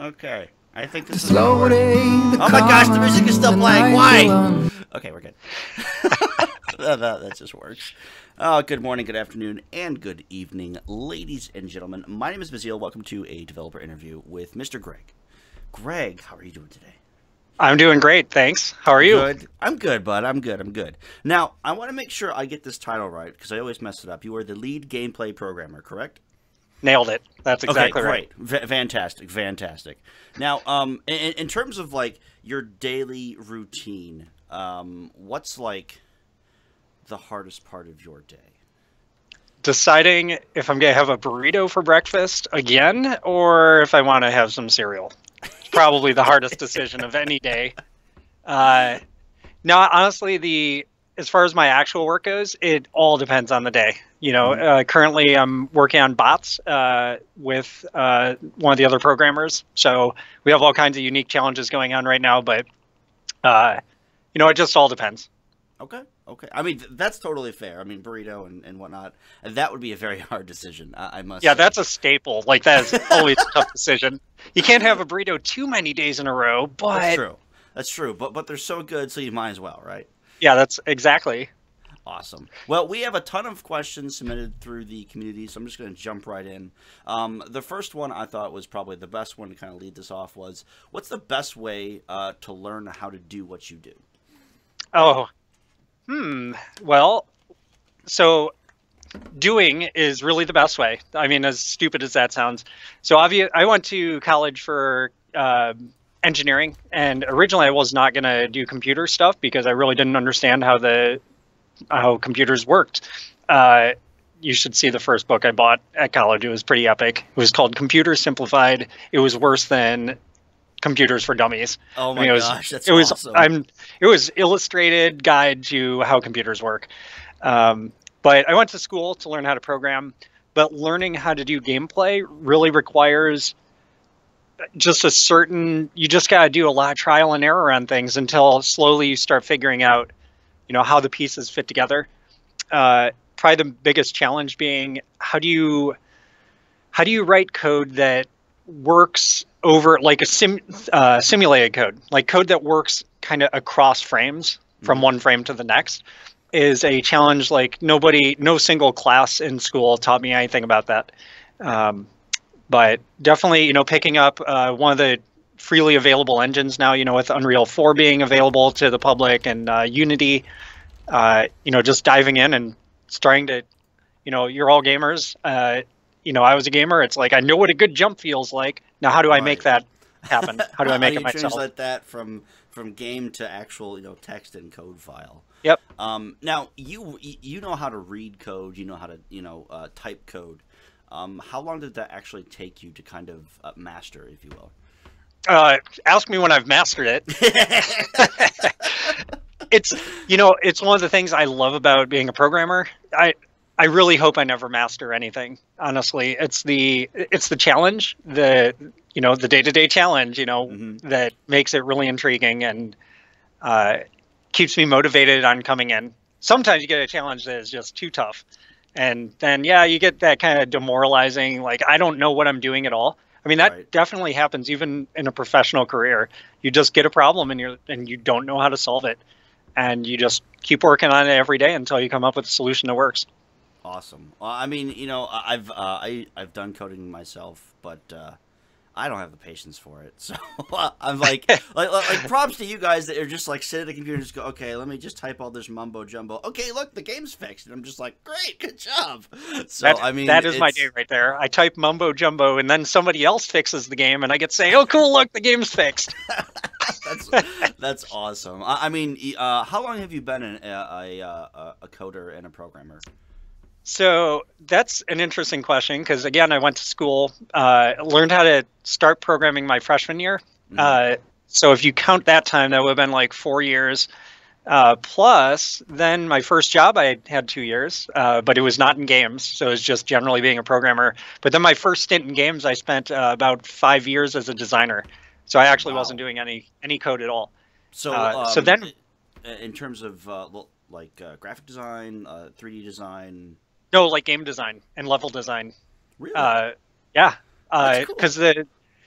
Okay. I think this is gonna work. Oh my gosh, the music is still playing. Why? Okay, we're good. That just works. Good morning, good afternoon, and good evening, ladies and gentlemen. My name is Bazil. Welcome to a developer interview with Mr. Greg. Greg, how are you doing today? I'm doing great, thanks. How are you? Good. I'm good, bud. I'm good. Now, I want to make sure I get this title right, because I always mess it up. You are the lead gameplay programmer, correct? Nailed it. That's exactly right. Fantastic. Now, in terms of like your daily routine, what's like the hardest part of your day? Deciding if I'm going to have a burrito for breakfast again, or if I want to have some cereal. It's probably the hardest decision of any day. No, honestly, as far as my actual work goes, it all depends on the day. Currently I'm working on bots with one of the other programmers. So we have all kinds of unique challenges going on right now, but it just all depends. Okay. I mean, that's totally fair. I mean, burrito and whatnot, that would be a very hard decision, I must say. That's a staple. Like, that is always a tough decision. You can't have a burrito too many days in a row, but... That's true. But they're so good, so you might as well, right? Yeah, that's exactly. Awesome. Well, we have a ton of questions submitted through the community, so I'm just going to jump right in. The first one I thought was probably the best one to kind of lead this off was, what's the best way to learn how to do what you do? Well, so doing is really the best way. I mean, as stupid as that sounds. So I went to college for engineering, and originally I was not going to do computer stuff because I really didn't understand how computers worked. You should see the first book I bought at college. It was pretty epic. It was called Computers Simplified. It was worse than Computers for Dummies. Oh my gosh, that's awesome. It was illustrated guide to how computers work. But I went to school to learn how to program, but learning how to do gameplay really requires just you just got to do a lot of trial and error on things until slowly you start figuring out, how the pieces fit together. Probably the biggest challenge being, how do you write code that works over like a simulated code, like code that works kind of across frames from one frame to the next, is a challenge. Like no single class in school taught me anything about that. But definitely, picking up one of the freely available engines now, with Unreal 4 being available to the public and Unity, just diving in and starting to, you're all gamers. I was a gamer. It's like, I know what a good jump feels like. Now, how do I make that happen? How do I make it myself? Translate that from game to actual, text and code file. Yep. Now, you know how to read code. You know how to, type code. How long did that actually take you to kind of master, if you will? Ask me when I've mastered it. It's one of the things I love about being a programmer. I really hope I never master anything. Honestly, it's the challenge, the day-to-day challenge, that makes it really intriguing and keeps me motivated on coming in. Sometimes you get a challenge that is just too tough. And then, you get that kind of demoralizing, like, I don't know what I'm doing at all. I mean, that definitely happens even in a professional career. You just get a problem and you don't know how to solve it. And you just keep working on it every day until you come up with a solution that works. Awesome. Well, I mean, I've done coding myself, but I don't have the patience for it. So I'm like props to you guys that are just like sit at a computer and just go, okay, let me just type all this mumbo jumbo. Okay, look, the game's fixed, and I'm just like, great, good job. So that is my day right there. I type mumbo jumbo, and then somebody else fixes the game, and I get to say, oh, cool, look, the game's fixed. That's awesome. I mean, how long have you been a coder and a programmer? So that's an interesting question because, again, I went to school, learned how to start programming my freshman year. So if you count that time, that would have been like 4 years. Plus, then my first job, I had 2 years, but it was not in games. So it was just generally being a programmer. But then my first stint in games, I spent about 5 years as a designer. So I actually wasn't doing any code at all. So then, in terms of graphic design, 3D design. No, like game design and level design. Really? Yeah. That's cool. Because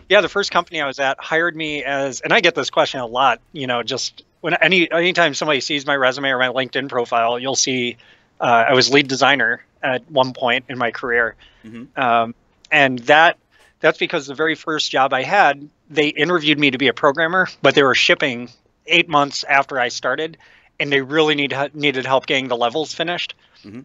Yeah, the first company I was at hired me as, and I get this question a lot, just anytime somebody sees my resume or my LinkedIn profile, you'll see I was lead designer at one point in my career. And that's because the very first job I had, they interviewed me to be a programmer, but they were shipping 8 months after I started, and they really needed help getting the levels finished.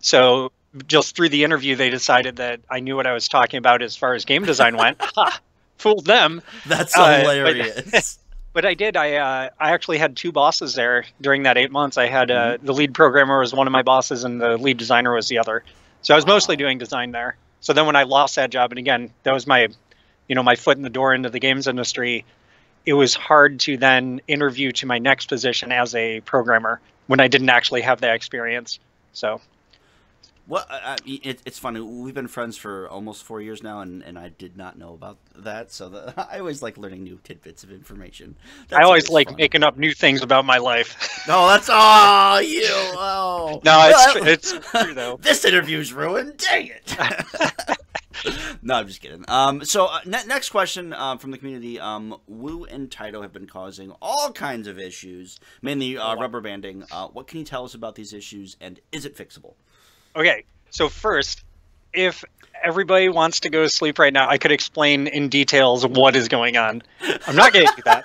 So just through the interview, they decided that I knew what I was talking about as far as game design went. Ha! Fooled them. That's hilarious. But I did. I actually had two bosses there during that 8 months. I had the lead programmer was one of my bosses, and the lead designer was the other. So I was mostly doing design there. So then when I lost that job, and again, that was my foot in the door into the games industry, it was hard to then interview to my next position as a programmer when I didn't actually have that experience. So. Well, it's funny. We've been friends for almost 4 years now, and I did not know about that. So I always like learning new tidbits of information. I always like fun. Making up new things about my life. No, that's you. Oh, no, it's true though. This interview's ruined. Dang it. No, I'm just kidding. So next question from the community. Woo and Taito have been causing all kinds of issues, mainly rubber banding. What can you tell us about these issues, and is it fixable? Okay, so first, if everybody wants to go to sleep right now, I could explain in details what is going on. I'm not going to do that.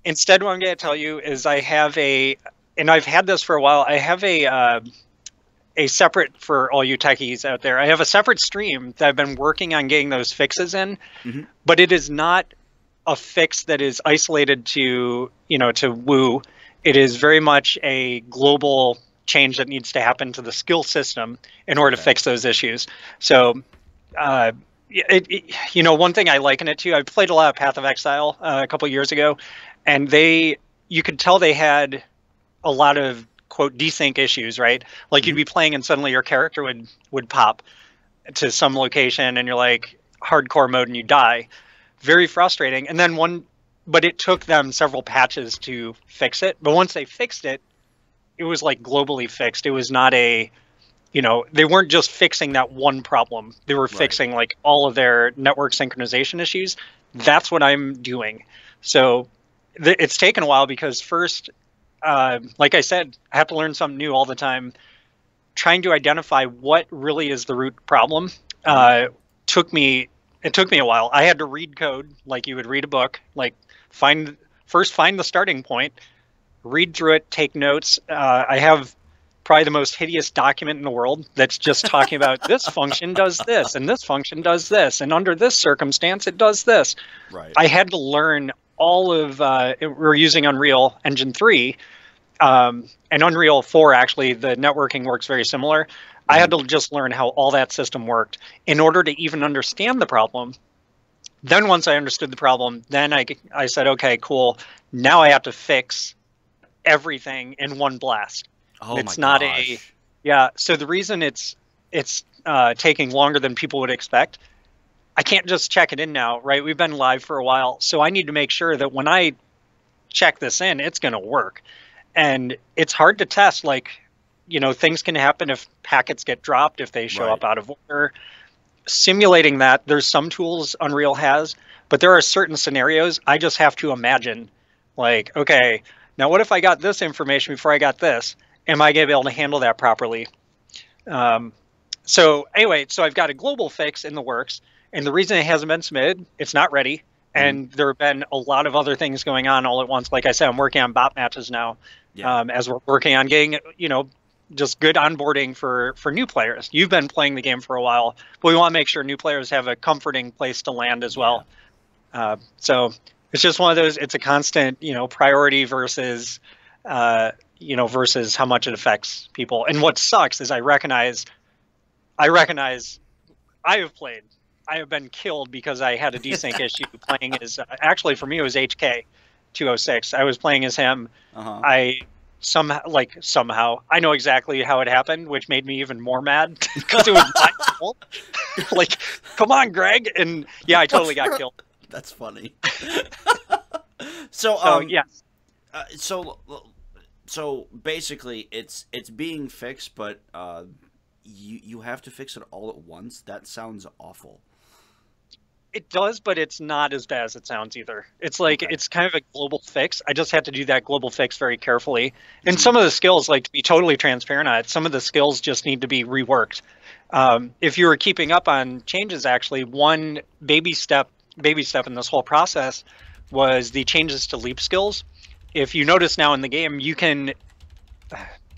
Instead, what I'm going to tell you is I have and I've had this for a while, I have a separate, for all you techies out there, I have a separate stream that I've been working on getting those fixes in, but it is not a fix that is isolated to Woo. It is very much a global change that needs to happen to the skill system in order to fix those issues. So, one thing I liken it to, I played a lot of Path of Exile a couple of years ago, and you could tell they had a lot of quote desync issues, right? Like you'd be playing and suddenly your character would pop to some location and you're like hardcore mode and you die. Very frustrating. And then but it took them several patches to fix it. But once they fixed it, it was like globally fixed. It was not they weren't just fixing that one problem. They were fixing like all of their network synchronization issues. That's what I'm doing. So it's taken a while because first, like I said, I have to learn something new all the time. Trying to identify what really is the root problem took me a while. I had to read code like you would read a book, like find the starting point, read through it, take notes. I have probably the most hideous document in the world that's just talking about this function does this and this function does this and under this circumstance it does this. Right. I had to learn all of we're using Unreal Engine 3 and Unreal 4 actually the networking works very similar. I had to just learn how all that system worked in order to even understand the problem. Then once I understood the problem, then I said, okay, cool. Now I have to fix everything in one blast. Oh, it's my not gosh. So the reason it's taking longer than people would expect, I can't just check it in now, right? We've been live for a while, so I need to make sure that when I check this in, it's going to work. And it's hard to test, like, things can happen if packets get dropped, if they show up out of order. Simulating that, there's some tools Unreal has, but there are certain scenarios I just have to imagine, like, okay, now what if I got this information before I got this? Am I going to be able to handle that properly? So anyway, so I've got a global fix in the works, and the reason it hasn't been submitted, it's not ready, and there have been a lot of other things going on all at once. Like I said, I'm working on bot matches now, as we're working on getting, just good onboarding for new players. You've been playing the game for a while, but we want to make sure new players have a comforting place to land as well. So it's just one of those, it's a constant, priority versus, versus how much it affects people. And what sucks is I recognize I have been killed because I had a desync issue playing as, actually for me it was HK 206. I was playing as him. I somehow I know exactly how it happened, which made me even more mad because it was my fault. Like, come on, Greg. And yeah, I totally got killed. That's funny. So yeah. So basically, it's being fixed, but you have to fix it all at once. That sounds awful. It does, but it's not as bad as it sounds either. It's like it's kind of a global fix. I just have to do that global fix very carefully. And some of the skills, like to be totally transparent on it, some of the skills just need to be reworked. If you were keeping up on changes, actually, one baby step in this whole process was the changes to leap skills. If you notice now in the game, you can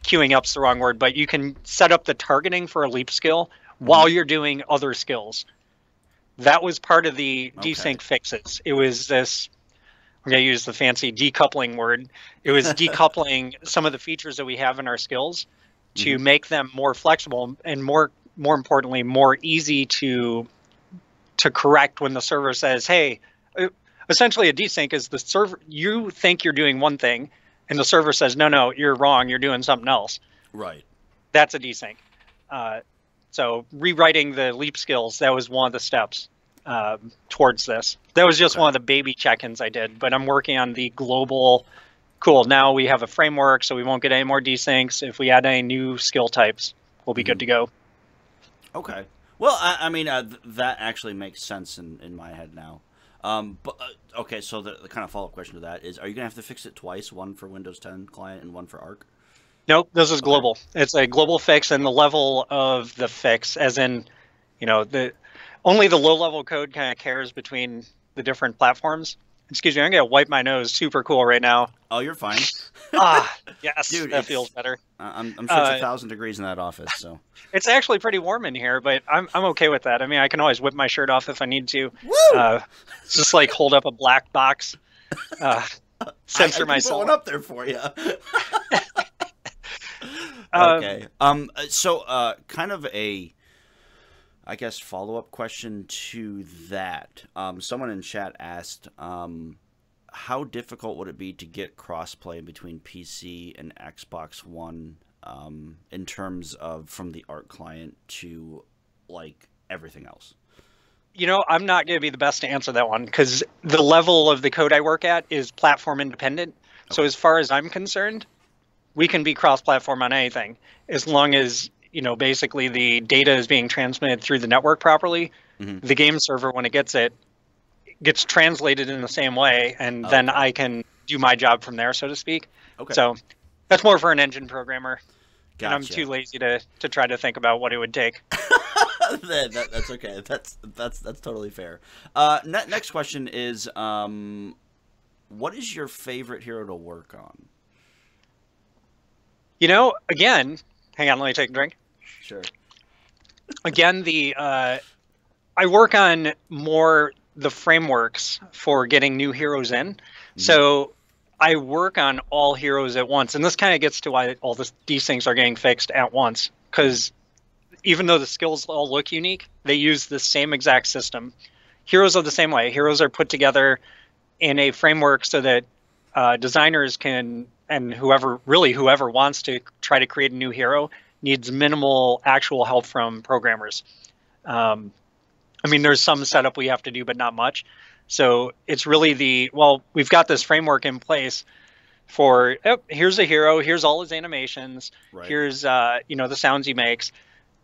queuing up's the wrong word, but you can set up the targeting for a leap skill while you're doing other skills. That was part of the desync fixes. It was this, I'm going to use the fancy decoupling word. It was decoupling some of the features that we have in our skills to make them more flexible and more importantly, more easy to correct when the server says, hey, essentially a desync is the server, you think you're doing one thing and the server says, no, you're wrong. You're doing something else. Right. That's a desync. So rewriting the leap skills, that was one of the steps towards this. That was just one of the baby check-ins I did, but I'm working on the global, cool, now we have a framework, so we won't get any more desyncs. If we add any new skill types, we'll be good to go. Okay. Well, I mean, that actually makes sense in my head now. But okay, so the kind of follow-up question to that is, are you going to have to fix it twice, one for Windows 10 client and one for Arc? Nope, this is global. It's a global fix, and the level of the fix, as in, only the low-level code kind of cares between the different platforms. Excuse me, I'm going to wipe my nose. Super cool right now. Oh, you're fine. Yes, dude, that feels better. I'm sure it's 1,000 degrees in that office, so. It's actually pretty warm in here, but I'm okay with that. I mean, I can always whip my shirt off if I need to. Woo! Just like hold up a black box, censor myself. I put one up there for you. Okay. So, kind of a, I guess, follow-up question to that. Someone in chat asked, how difficult would it be to get crossplay between PC and Xbox One in terms of from the Arc client to, like, everything else? I'm not going to be the best to answer that one because the level of the code I work at is platform independent. Okay. So as far as I'm concerned, we can be cross-platform on anything as long as, basically the data is being transmitted through the network properly. The game server, when it gets translated in the same way, and then I can do my job from there, so to speak. Okay. So that's more for an engine programmer. Gotcha. And I'm too lazy to try to think about what it would take. That's okay. That's totally fair. Next question is, what is your favorite hero to work on? Again, hang on, let me take a drink. Sure. Again, I work on more the frameworks for getting new heroes in. So I work on all heroes at once. And this kind of gets to why all these things are getting fixed at once. Because even though the skills all look unique, they use the same exact system. Heroes are the same way. Heroes are put together in a framework so that designers can, and whoever wants to try to create a new hero needs minimal actual help from programmers. There's some setup we have to do, but not much. So it's really we've got this framework in place for, here's a hero, here's all his animations, here's, the sounds he makes.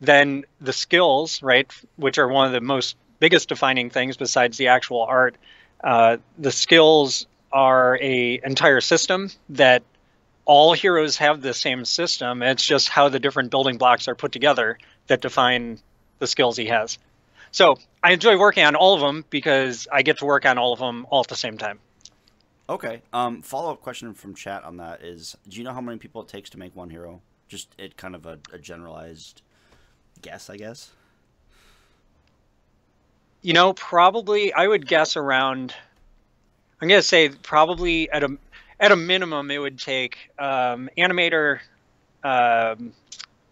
Then the skills, right, which are one of the biggest defining things besides the actual art. The skills are a entire system that all heroes have the same system. It's just how the different building blocks are put together that define the skills he has. So I enjoy working on all of them because I get to work on all of them all at the same time. Okay. Follow-up question from chat on that is, do you know how many people it takes to make one hero? Just kind of a generalized guess, I guess. Probably I would guess around, I'm going to say probably at a minimum, it would take animator,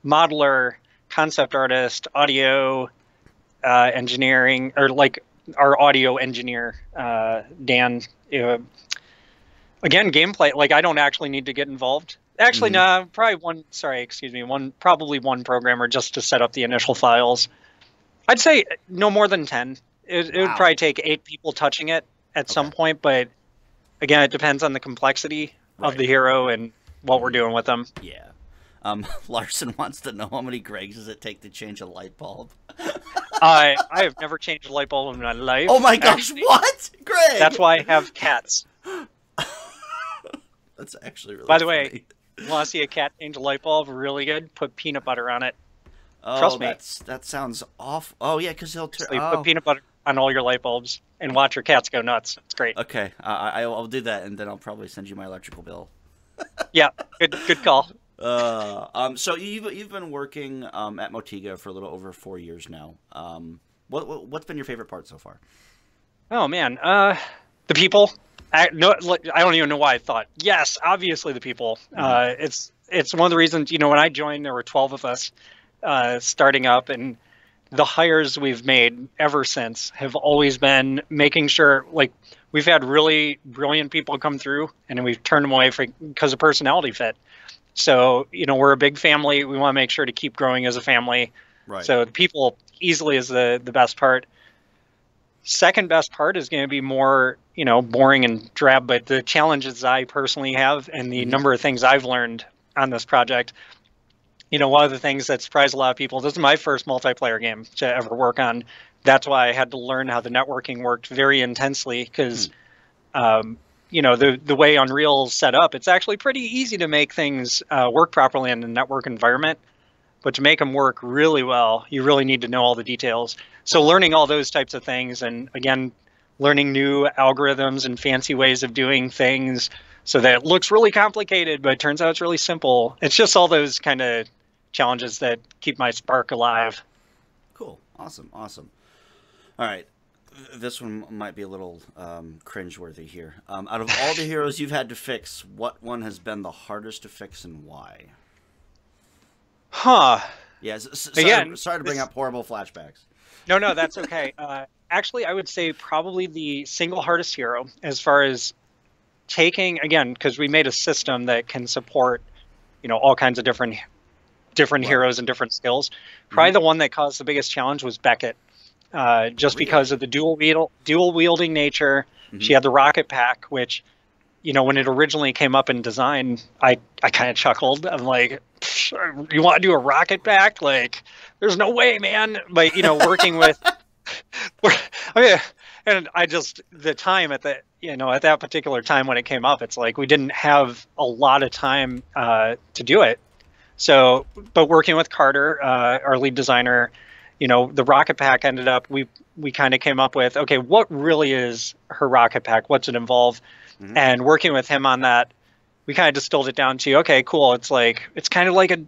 modeler, concept artist, audio engineering, or like our audio engineer, Dan. Again, gameplay, like I don't actually need to get involved. Actually, no, probably one programmer just to set up the initial files. I'd say no more than 10. It would probably take 8 people touching it at some point, but again, it depends on the complexity of the hero and what we're doing with them. Yeah. Larson wants to know how many Gregs does it take to change a light bulb? I have never changed a light bulb in my life. Oh my gosh, actually, what? Greg! That's why I have cats. That's actually really By the funny. way, you want to see a cat change a light bulb really good? Put peanut butter on it. Oh, trust me. That sounds awful. Oh, yeah, because he'll turn... Put peanut butter on all your light bulbs and watch your cats go nuts. It's great. Okay, I'll do that, and then I'll probably send you my electrical bill. Yeah, good call. So you've been working at Motiga for a little over 4 years now. What's been your favorite part so far? Oh man, the people. I don't even know why I thought. Yes, obviously the people. It's one of the reasons. When I joined, there were 12 of us starting up, and the hires we've made ever since have always been making sure, like, we've had really brilliant people come through, and then we've turned them away because of personality fit. So, we're a big family. We want to make sure to keep growing as a family. Right. So the people easily is the best part. Second best part is going to be more, boring and drab, but the challenges I personally have and the number of things I've learned on this project. One of the things that surprised a lot of people, this is my first multiplayer game to ever work on. That's why I had to learn how the networking worked very intensely because, the way Unreal's set up, it's actually pretty easy to make things work properly in a network environment. But to make them work really well, you really need to know all the details. So learning all those types of things, and again, learning new algorithms and fancy ways of doing things so that it looks really complicated, but it turns out it's really simple. It's just all those kind of challenges that keep my spark alive. Cool. Awesome. All right. This one might be a little cringeworthy here. Out of all the heroes you've had to fix, what one has been the hardest to fix and why? Huh. Yeah. Sorry to bring up horrible flashbacks. No, that's okay. Actually, I would say probably the single hardest hero as far as taking, again, because we made a system that can support, all kinds of different heroes and different skills. Probably the one that caused the biggest challenge was Beckett. Just because of the dual wielding nature. She had the rocket pack, which, when it originally came up in design, I kind of chuckled. I'm like, you want to do a rocket pack? Like, there's no way, man. But, working with, and the time at that particular time when it came up, it's like we didn't have a lot of time to do it. So, but working with Carter, our lead designer, the rocket pack ended up, we kind of came up with, okay, what really is her rocket pack? What's it involve? And working with him on that, we kind of distilled it down to, okay, cool. It's kind of like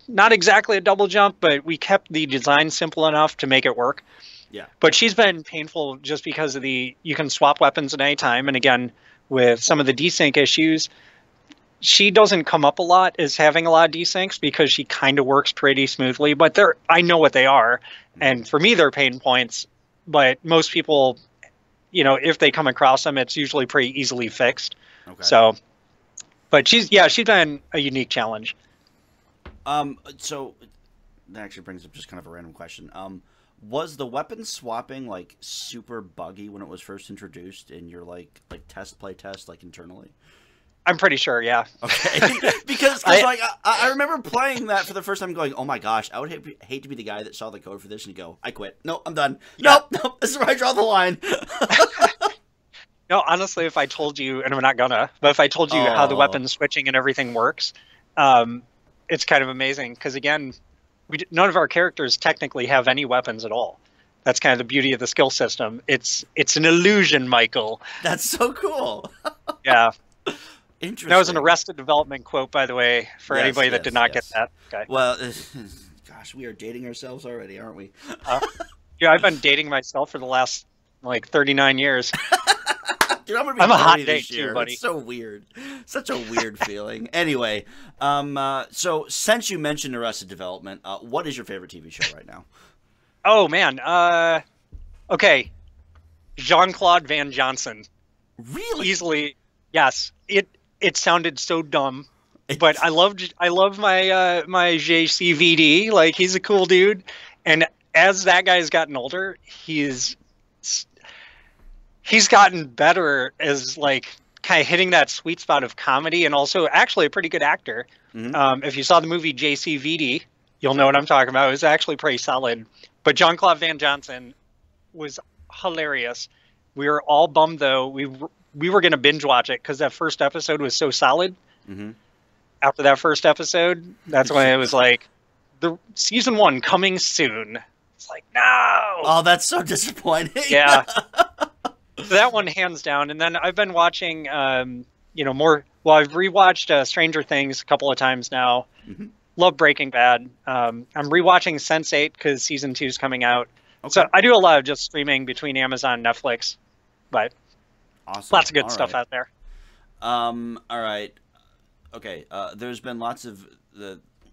not exactly a double jump, but we kept the design simple enough to make it work. Yeah. But she's been painful just because of you can swap weapons at any time. And again, with some of the desync issues, she doesn't come up a lot as having a lot of desyncs because she kind of works pretty smoothly, but I know what they are. And for me, they're pain points, but most people, if they come across them, it's usually pretty easily fixed. Okay. So, but she's been a unique challenge. So that actually brings up just kind of a random question. Was the weapon swapping like super buggy when it was first introduced in your like play test internally? I'm pretty sure, yeah. Okay, because I remember playing that for the first time, going, "Oh my gosh, I would hate to be the guy that saw the code for this and go, I quit. No, I'm done. Yeah. Nope, this is where I draw the line." No, honestly, if I told you, and I'm not gonna, but if I told you how the weapon switching and everything works, it's kind of amazing because again, none of our characters technically have any weapons at all. That's kind of the beauty of the skill system. It's an illusion, Michael. That's so cool. Yeah. Interesting. That was an Arrested Development quote, by the way, for anybody that did not get that. Okay. Well, gosh, we are dating ourselves already, aren't we? Yeah, I've been dating myself for the last 39 years. Dude, I'm a hot date too, buddy. It's so weird. Such a weird feeling. Anyway, so since you mentioned Arrested Development, what is your favorite TV show right now? Oh man, okay, Jean-Claude Van Johnson. Really? Easily, yes. It sounded so dumb, but I love my JCVD. Like, he's a cool dude, and as that guy's gotten older, he's gotten better as kind of hitting that sweet spot of comedy, and also actually a pretty good actor. If you saw the movie JCVD, you'll know what I'm talking about. It was actually pretty solid. But Jean-Claude Van Johnson was hilarious. We were all bummed though. We were going to binge watch it because that first episode was so solid. Mm-hmm. After that first episode, that's when it was like, the season 1 coming soon. It's like, no. Oh, that's so disappointing. Yeah. So that one hands down. And then I've been watching, more. Well, I've rewatched Stranger Things a couple of times now. Mm-hmm. Love Breaking Bad. I'm rewatching Sense8 because season 2 is coming out. Okay. So I do a lot of just streaming between Amazon and Netflix, but awesome. Lots of good stuff out there. All right. Okay. There's been lots of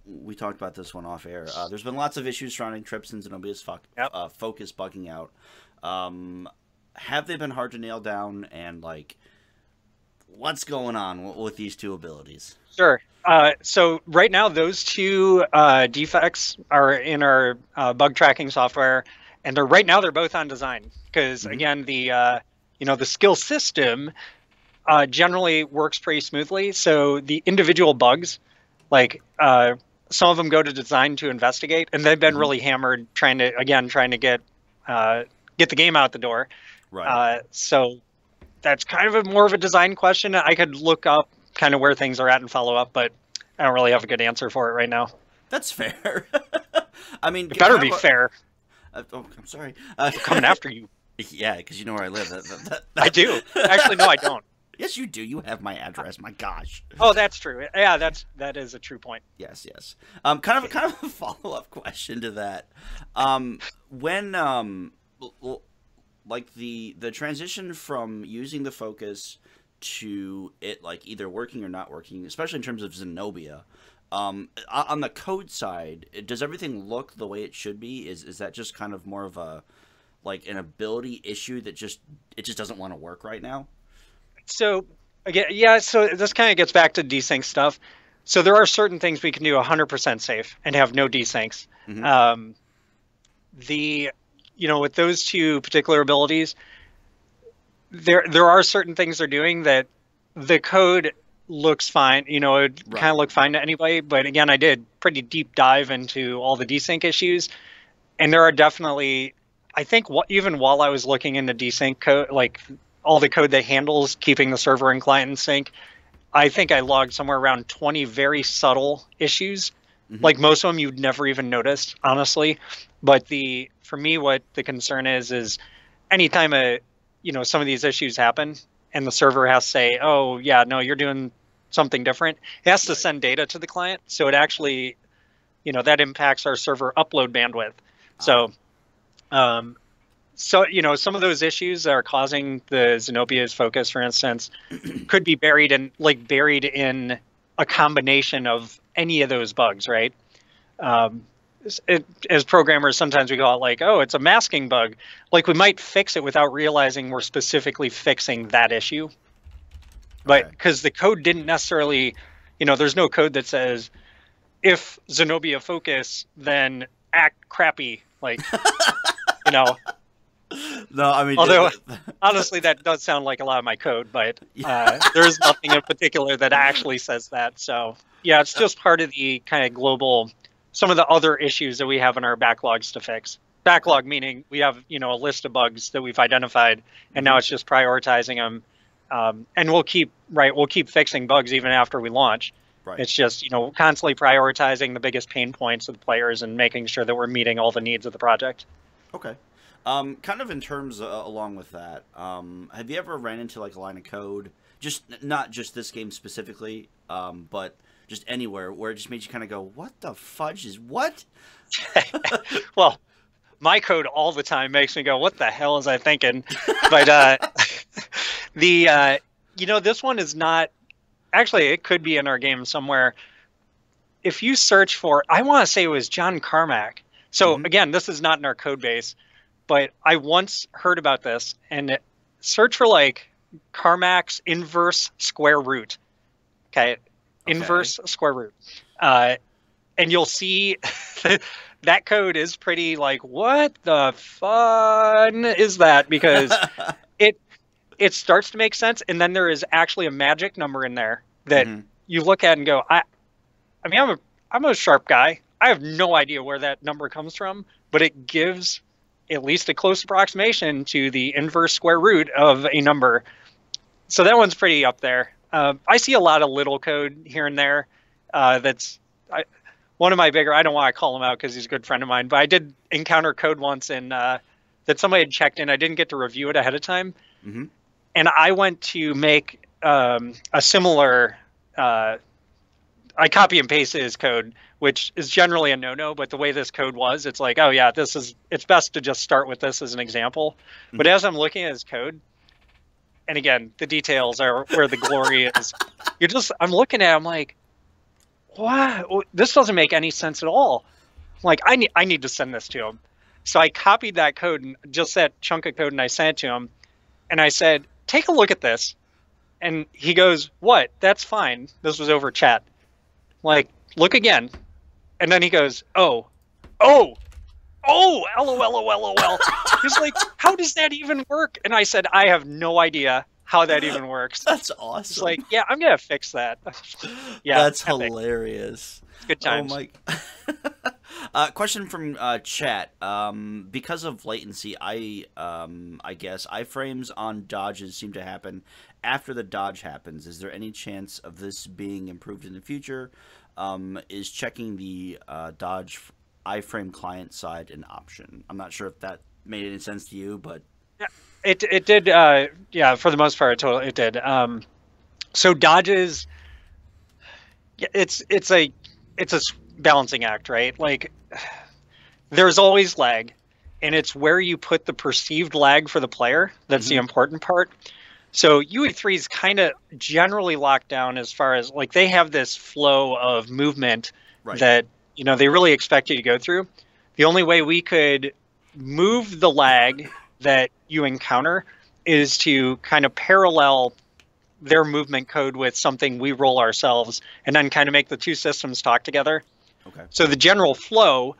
we talked about this one off air. There's been lots of issues surrounding Trips and Zenobia's focus bugging out. Have they been hard to nail down, and like, what's going on with these two abilities? Sure. So right now, those two defects are in our bug tracking software, and they're both on design because again, the skill system generally works pretty smoothly. So the individual bugs, like some of them go to design to investigate, and they've been really hammered trying to get the game out the door. Right. So that's kind of more of a design question. I could look up kind of where things are at and follow up, but I don't really have a good answer for it right now. That's fair. I mean, it better be fair. Oh, I'm sorry. I'm coming after you. Yeah, because you know where I live. I do. Actually, no, I don't. Yes, you do. You have my address. My gosh. Oh, that's true. Yeah, that is a true point. Yes. Kind of a follow-up question to that. When like the transition from using the focus to it like either working or not working, especially in terms of Zenobia, on the code side, does everything look the way it should be? Is that just kind of more of a like an ability issue that just doesn't want to work right now? So again, yeah. So this kind of gets back to desync stuff. So there are certain things we can do 100% safe and have no desyncs. Mm-hmm. With those two particular abilities, there are certain things they're doing that the code looks fine. It kind of look fine to anybody. But again, I did pretty deep dive into all the desync issues, and there are definitely, I think, even while I was looking into desync code, like all the code that handles keeping the server and client in sync, I think I logged somewhere around 20 very subtle issues. Mm-hmm. Like most of them you'd never even noticed, honestly. But for me, what the concern is anytime some of these issues happen and the server has to say, oh yeah, no, you're doing something different. It has to send data to the client. So it actually, that impacts our server upload bandwidth. So, some of those issues that are causing the Zenobia's focus, for instance, could be buried in a combination of any of those bugs, right? As programmers, sometimes we call it like, oh, it's a masking bug. Like we might fix it without realizing we're specifically fixing that issue. But because the code didn't necessarily, there's no code that says, if Zenobia focus, then act crappy. Like, No, I mean, although honestly, that does sound like a lot of my code, but there's nothing in particular that actually says that. So yeah, it's just part of the kind of global, some of the other issues that we have in our backlogs to fix. Backlog meaning we have, a list of bugs that we've identified, and now it's just prioritizing them. And we'll keep fixing bugs even after we launch. Right. It's just, constantly prioritizing the biggest pain points of the players and making sure that we're meeting all the needs of the project. Okay. Kind of in terms along with that, have you ever ran into like a line of code, not just this game specifically, but just anywhere where it just made you kind of go, what the fudge is what? Well, my code all the time makes me go, what the hell was I thinking? But this one is not, actually it could be in our game somewhere. If you search for, I want to say it was John Carmack. So again, this is not in our code base, but I once heard about this, and search for like Carmack's inverse square root. Okay. Inverse square root. And you'll see that code is pretty like, what the fun is that? Because it starts to make sense. And then there is actually a magic number in there that you look at and go, I'm a sharp guy. I have no idea where that number comes from, but it gives at least a close approximation to the inverse square root of a number. So that one's pretty up there. I see a lot of little code here and there. One of my bigger, I don't want to call him out because he's a good friend of mine, but I did encounter code once that somebody had checked in. I didn't get to review it ahead of time. Mm-hmm. And I went to make a similar, I copy and pasted his code, which is generally a no-no, but the way this code was, it's like, oh yeah, it's best to just start with this as an example. Mm-hmm. But as I'm looking at his code, and again, the details are where the glory is. I'm looking at it, I'm like, what? This doesn't make any sense at all. I'm like, I need to send this to him. So I copied that code, and just that chunk of code, and I sent it to him. And I said, take a look at this. And he goes, what? That's fine. This was over chat. I'm like, look again. And then he goes, oh, LOL. He's like, how does that even work? And I said, I have no idea how that even works. That's awesome. He's like, yeah, I'm going to fix that. Yeah, that's hilarious. Good times. Oh my. Question from chat. Because of latency, I guess iframes on dodges seem to happen after the dodge happens. Is there any chance of this being improved in the future? Is checking the dodge iframe client side an option? I'm not sure if that made any sense to you, but yeah, it did. Yeah, for the most part, it did. So dodges, it's a balancing act, right? Like there's always lag, and it's where you put the perceived lag for the player that's the important part. So UE3 is kind of generally locked down as far as like they have this flow of movement that they really expect you to go through. The only way we could move the lag that you encounter is to kind of parallel their movement code with something we roll ourselves, and then kind of make the two systems talk together. Okay. So the general flow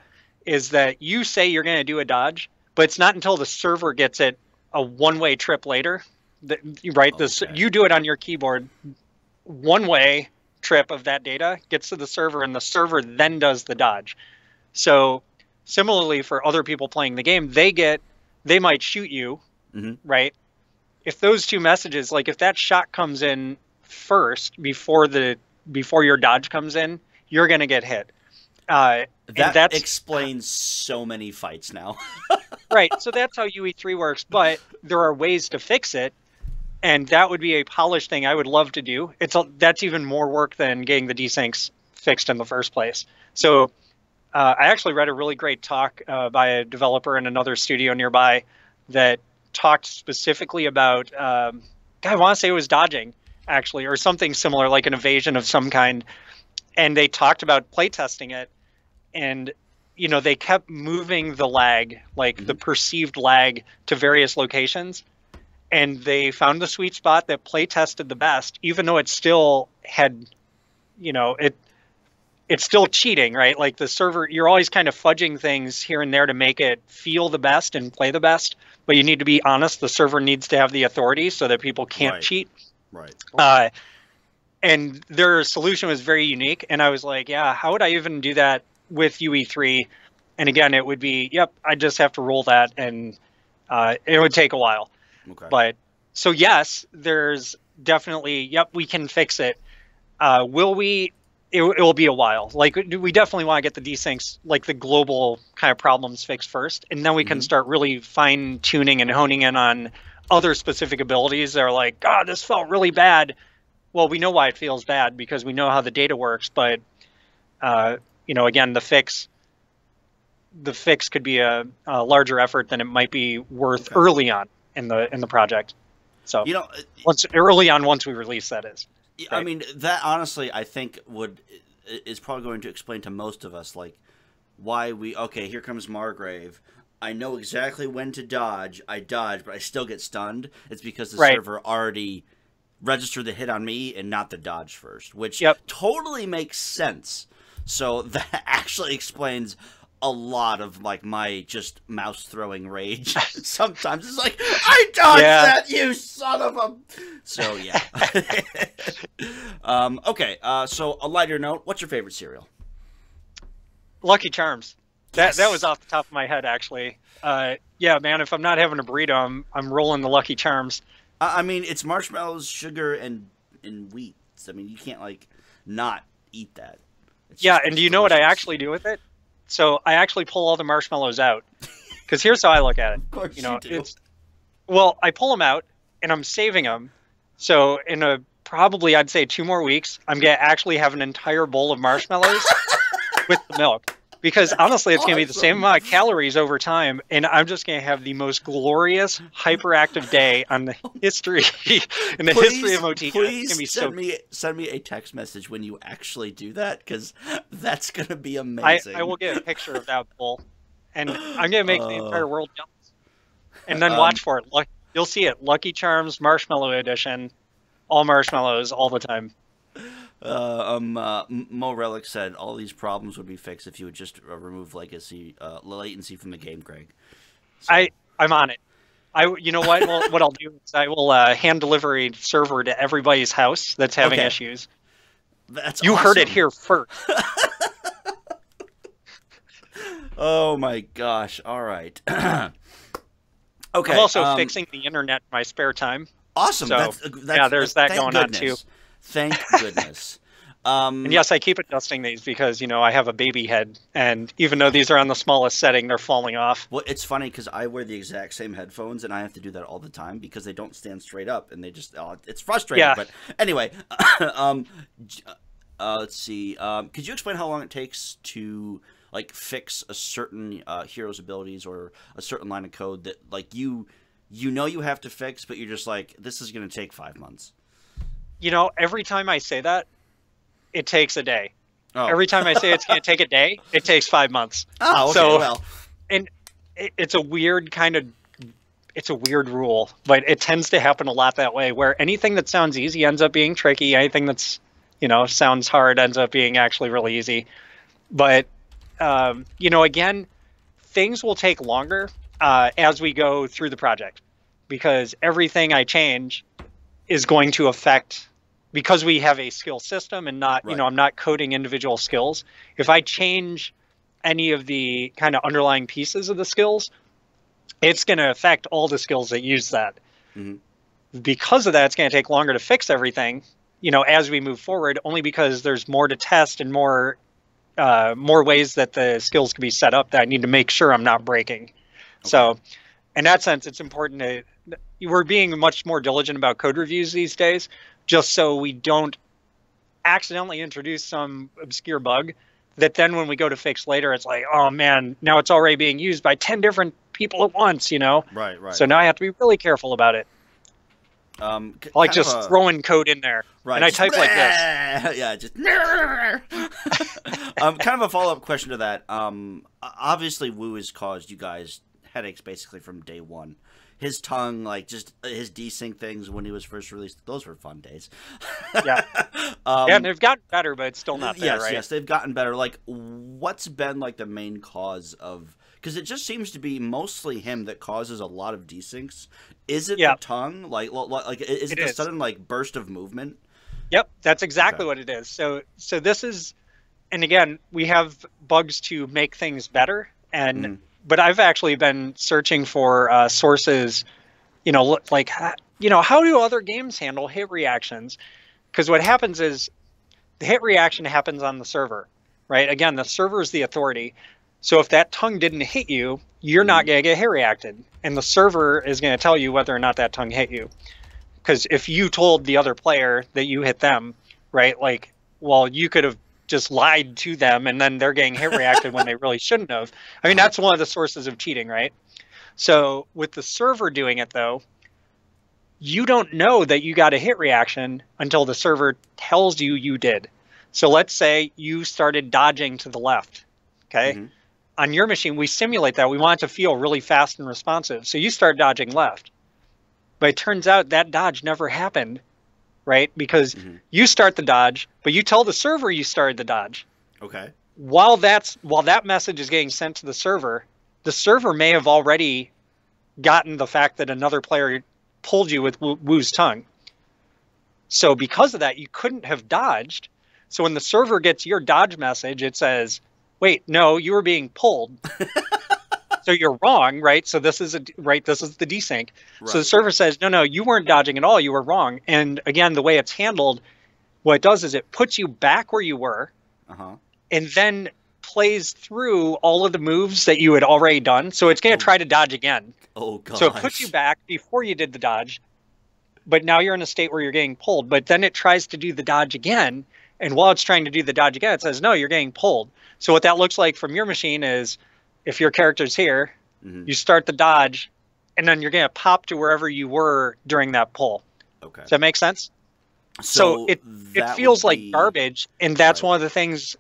is that you say you're going to do a dodge, but it's not until the server gets it a one-way trip later. Right? Okay. You do it on your keyboard, one-way trip of that data gets to the server, and the server then does the dodge. So similarly for other people playing the game, they might shoot you, right? If those two messages, like if that shot comes in first before your dodge comes in, you're going to get hit. That explains so many fights now. Right. So that's how UE3 works, but there are ways to fix it. And that would be a polished thing I would love to do. That's even more work than getting the desyncs fixed in the first place. So I actually read a really great talk by a developer in another studio nearby that talked specifically about, I want to say it was dodging, actually, or something similar, like an evasion of some kind. And they talked about playtesting it. And, they kept moving the lag, like the perceived lag, to various locations. And they found the sweet spot that play tested the best, even though it still had, it's still cheating, right? Like the server, you're always kind of fudging things here and there to make it feel the best and play the best. But you need to be honest. The server needs to have the authority so that people can't cheat. Right. And their solution was very unique. And I was like, yeah, how would I even do that with UE3? And again, it would be, I just have to roll that, and it would take a while. Okay. But so yes, there's definitely, we can fix it. Will we? It will be a while. Like we definitely want to get the desyncs, like the global kind of problems fixed first, and then we can start really fine tuning and honing in on other specific abilities that are like, God, this felt really bad. Well, we know why it feels bad because we know how the data works, but again, the fix could be a larger effort than it might be worth early on in the project. So once we release, that is. Right? I mean, that honestly, I think is probably going to explain to most of us like why here comes Margrave. I know exactly when to dodge. I dodge, but I still get stunned. It's because the server already registered the hit on me and not the dodge first, which totally makes sense. So that actually explains a lot of like my just mouse throwing rage. Sometimes it's like, I dodged that, you son of a. So yeah. Okay. So a lighter note. What's your favorite cereal? Lucky Charms. That was off the top of my head, actually. Yeah, man, if I'm not having a burrito, I'm rolling the Lucky Charms. I mean, it's marshmallows, sugar, and wheat. I mean, you can't like not eat that. And do you know what I actually do with it? So I actually pull all the marshmallows out, because here's how I look at it. Of course you do. Well, I pull them out and I'm saving them. So in probably I'd say 2 more weeks, I'm gonna actually have an entire bowl of marshmallows with the milk. Because honestly, it's going to be the same amount of calories over time, and I'm just going to have the most glorious, hyperactive day on the history in the history of Motika. Please send me a text message when you actually do that, because that's going to be amazing. I will get a picture of that bowl, and I'm going to make the entire world jealous. And then watch for it. You'll see it. Lucky Charms Marshmallow Edition, all marshmallows all the time. Mo Relic said all these problems would be fixed if you would just remove latency from the game, Greg. So. I'm on it. You know what? Well, what I'll do is I will hand deliver a server to everybody's house that's having issues. You heard it here first. Oh my gosh! All right. Okay. I'm also fixing the internet in my spare time. Awesome. So, there's that going on too. Thank goodness. And yes, I keep adjusting these because, I have a baby head, and even though these are on the smallest setting, they're falling off. Well, it's funny because I wear the exact same headphones, and I have to do that all the time because they don't stand straight up, and they just it's frustrating. Yeah. But anyway, let's see. Could you explain how long it takes to fix a certain hero's abilities or a certain line of code that you have to fix, but you're just like, this is going to take 5 months? Every time I say that, it takes a day. Oh. Every time I say it's going to take a day, it takes 5 months. Oh, okay, and it's a weird rule, but it tends to happen a lot that way, where anything that sounds easy ends up being tricky. Anything that's, sounds hard ends up being actually really easy. But, again, things will take longer as we go through the project, because everything I change is going to affect, because we have a skill system and not, right. I'm not coding individual skills. If I change any of the kind of underlying pieces of the skills, it's going to affect all the skills that use that. Mm-hmm. Because of that, it's going to take longer to fix everything, as we move forward, only because there's more to test and more ways that the skills can be set up that I need to make sure I'm not breaking. Okay. So in that sense, it's important we're being much more diligent about code reviews these days, just so we don't accidentally introduce some obscure bug that then when we go to fix later, it's like, oh man, now it's already being used by 10 different people at once, Right. So now I have to be really careful about it. Just throwing code in there. Right. And I type like this. Yeah, just kind of a follow-up question to that. Obviously Woo has caused you guys headaches basically from day one. His tongue, just his desync things when he was first released, those were fun days. Yeah. And they've gotten better, but it's still not there, right? Yes, they've gotten better. What's been the main cause of, because it just seems to be mostly him that causes a lot of desyncs. Is it the tongue? Is it the sudden burst of movement? Yep, that's exactly what it is. So this is, and again, we have bugs to make things better, and but I've actually been searching for sources, how do other games handle hit reactions? Because what happens is the hit reaction happens on the server, right? Again, the server is the authority. So if that tongue didn't hit you, you're not going to get hit reacted. And the server is going to tell you whether or not that tongue hit you. Because if you told the other player that you hit them, right, you could have just lied to them and then they're getting hit reacted when they really shouldn't have. I mean, that's one of the sources of cheating, right? So with the server doing it, though, you don't know that you got a hit reaction until the server tells you did. So let's say you started dodging to the left, okay? Mm-hmm. On your machine, we simulate that. We want it to feel really fast and responsive. So you start dodging left. But it turns out that dodge never happened, right? Because you start the dodge, but you tell the server you started the dodge. Okay. While that message is getting sent to the server may have already gotten the fact that another player pulled you with Woo's tongue. So because of that, you couldn't have dodged. So when the server gets your dodge message, it says, wait, no, you were being pulled. So you're wrong, right? So this is this is the desync. Right. So the server says, no, you weren't dodging at all. You were wrong. And again, the way it's handled, what it does is it puts you back where you were, and then plays through all of the moves that you had already done. So it's going to try to dodge again. Oh, gosh. So it puts you back before you did the dodge, but now you're in a state where you're getting pulled. But then it tries to do the dodge again. And while it's trying to do the dodge again, it says, no, you're getting pulled. So what that looks like from your machine is, if your character's here, you start the dodge, and then you're going to pop to wherever you were during that pull. Okay. Does that make sense? So it feels like garbage, and that's one of the things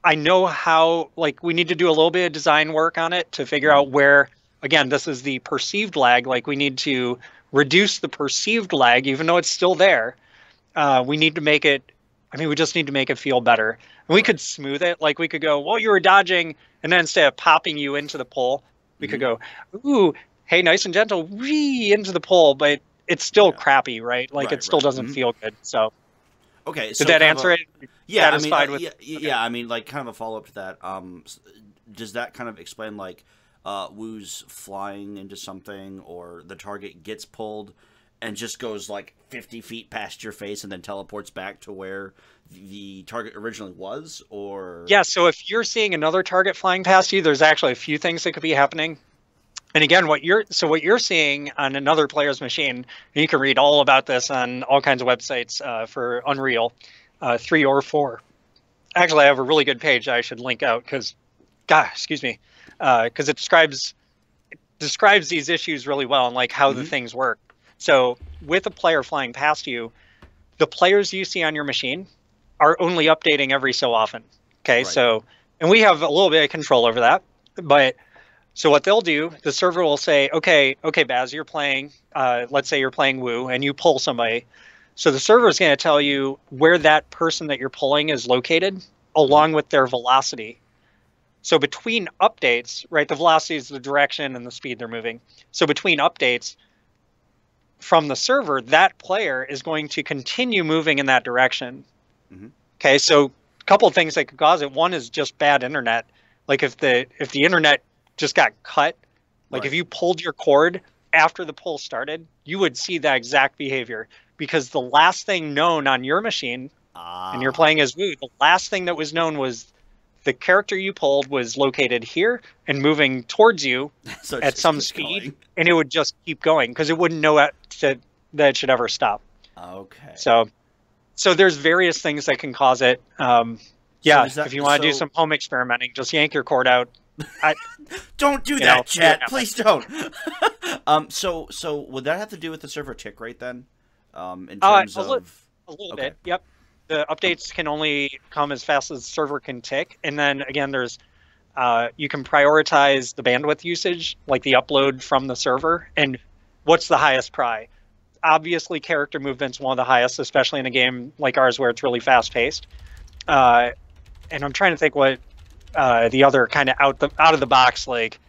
I know how, like, we need to do a little bit of design work on it to figure out where, again, this is the perceived lag. Like, we need to reduce the perceived lag, even though it's still there. We need to make it, we just need to make it feel better. And we could smooth it. Like, we could go, well, you were dodging, and then instead of popping you into the pole, we could go, ooh, hey, nice and gentle, wee, into the pole, but it's still crappy, right? Like, it still doesn't feel good. So, okay, so did that answer it? Yeah, satisfied with? Yeah, like, kind of a follow up to that. Does that kind of explain, like, Woo's flying into something, or the target gets pulled and just goes like 50 feet past your face and then teleports back to where the target originally was? Or yeah, so if you're seeing another target flying past you, there's actually a few things that could be happening. And again, what you're seeing on another player's machine, and you can read all about this on all kinds of websites for Unreal 3 or 4. Actually, I have a really good page I should link out because it describes these issues really well and like how the things work. So with a player flying past you, the players you see on your machine are only updating every so often. Okay, so, and we have a little bit of control over that. But so what they'll do, the server will say, okay, Baz, you're playing, let's say you're playing Woo, and you pull somebody. So the server is going to tell you where that person that you're pulling is located, along with their velocity. So between updates, right, the velocity is the direction and the speed they're moving. So between updates from the server, that player is going to continue moving in that direction. Okay, so a couple of things that could cause it. One is just bad internet. Like if the internet just got cut, like if you pulled your cord after the pull started, you would see that exact behavior, because the last thing known on your machine, and you're playing as Woo, the last thing that was known was the character you pulled was located here and moving towards you at some speed, and it would just keep going because it wouldn't know that it should ever stop. Okay. So there's various things that can cause it. If you want to do some home experimenting, just yank your cord out. Don't do that, chat. Please don't. So would that have to do with the server tick rate then? In terms of a little bit. Yep. The updates can only come as fast as the server can tick, and then again, there's you can prioritize the bandwidth usage, like the upload from the server, and what's the highest pry. Obviously, character movement's one of the highest, especially in a game like ours where it's really fast paced. And I'm trying to think what the other kind of out of the box, like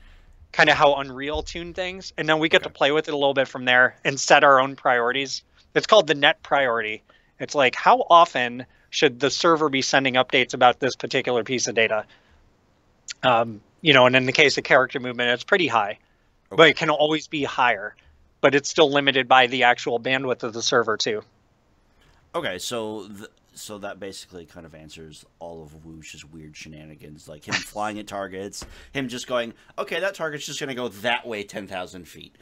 kind of how Unreal tuned things, and then we get to play with it a little bit from there and set our own priorities. It's called the net priority. It's like, how often should the server be sending updates about this particular piece of data? And in the case of character movement, it's pretty high, but it can always be higher, but it's still limited by the actual bandwidth of the server too. Okay, so that basically kind of answers all of Woosh's weird shenanigans, like him flying at targets, him just going, okay, that target's just going to go that way 10,000 feet.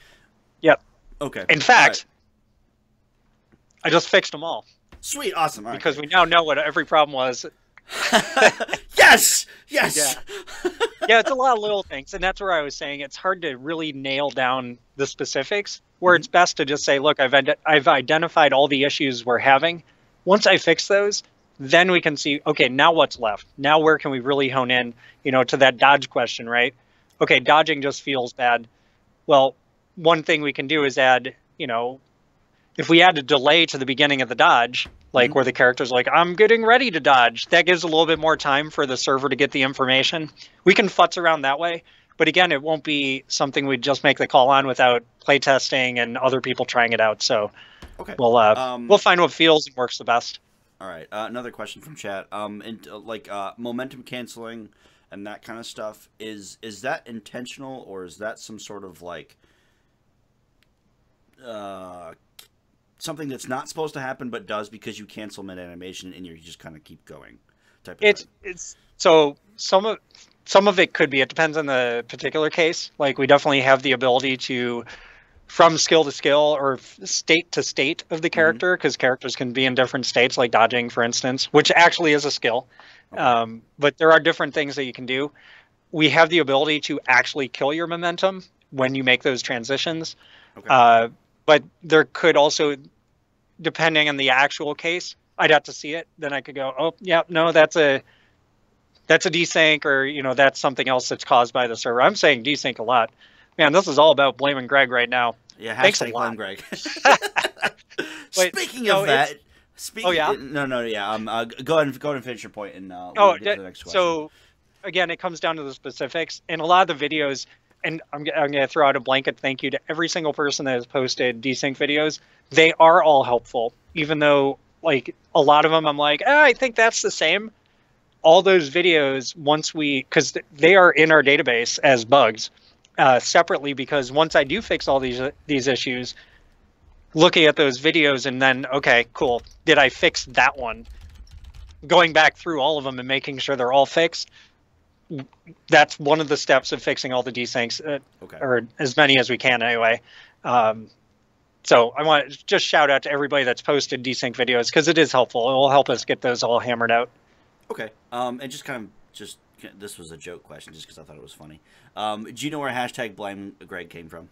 Yep. Okay. In fact, I just fixed them all. Sweet, awesome. All because we now know what every problem was. Yes! Yeah, it's a lot of little things. And that's where I was saying it's hard to really nail down the specifics, where it's best to just say, look, I've identified all the issues we're having. Once I fix those, then we can see, okay, now what's left? Now where can we really hone in, to that dodge question, right? Okay, dodging just feels bad. Well, one thing we can do is add, if we add a delay to the beginning of the dodge, like where the character's like, I'm getting ready to dodge, that gives a little bit more time for the server to get the information. We can futz around that way. But again, it won't be something we'd just make the call on without playtesting and other people trying it out. So we'll find what feels and works the best. All right. Another question from chat. Momentum canceling and that kind of stuff. Is that intentional, or is that some sort of like something that's not supposed to happen but does because you cancel mid animation and you just kind of keep going type of thing? It's so some of it could be. It depends on the particular case. Like we definitely have the ability to, from skill to skill or state to state of the character, because characters can be in different states, like dodging, for instance, which actually is a skill. Okay. But there are different things that you can do. We have the ability to actually kill your momentum when you make those transitions. Okay. But there could also, depending on the actual case, I'd have to see it. Then I could go, oh, yeah, no, that's a desync, or, that's something else that's caused by the server. I'm saying desync a lot. Man, this is all about blaming Greg right now. Yeah, hashtag blame Greg. Speaking of that, oh yeah, no, yeah. Go ahead and finish your point, and we'll get to the next question. So, again, it comes down to the specifics, and a lot of the videos. And I'm going to throw out a blanket thank you to every single person that has posted desync videos. They are all helpful, even though, like, a lot of them I'm like, I think that's the same. All those videos, because they are in our database as bugs separately, because once I do fix all these issues, looking at those videos and then, okay, cool, did I fix that one? Going back through all of them and making sure they're all fixed, that's one of the steps of fixing all the desyncs, or as many as we can anyway. So I want to just shout out to everybody that's posted desync videos, because it is helpful. It will help us get those all hammered out. Okay. And this was a joke question just because I thought it was funny. Do you know where hashtag blame Greg came from?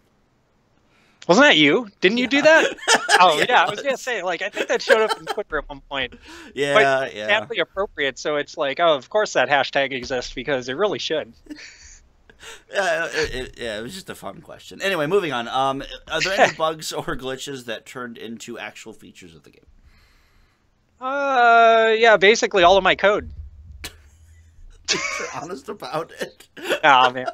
Wasn't that you? Didn't you do that? Oh, yeah. I was going to say, like, I think that showed up in Twitter at one point. Yeah, but exactly appropriate. So it's like, oh, of course that hashtag exists, because it really should. It was just a fun question. Anyway, moving on. Are there any bugs or glitches that turned into actual features of the game? Yeah, basically all of my code. You're honest about it. Oh, man.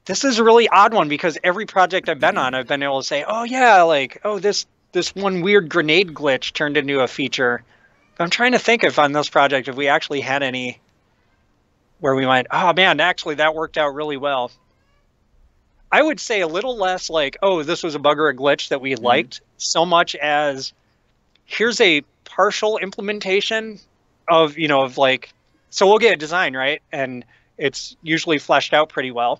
This is a really odd one, because every project I've been on, I've been able to say, oh yeah, like, oh, this one weird grenade glitch turned into a feature. But I'm trying to think if on this project, if we actually had any where we might, oh man, actually that worked out really well. I would say a little less like, oh, this was a bug or a glitch that we liked, so much as here's a partial implementation of, so we'll get a design, right? And it's usually fleshed out pretty well.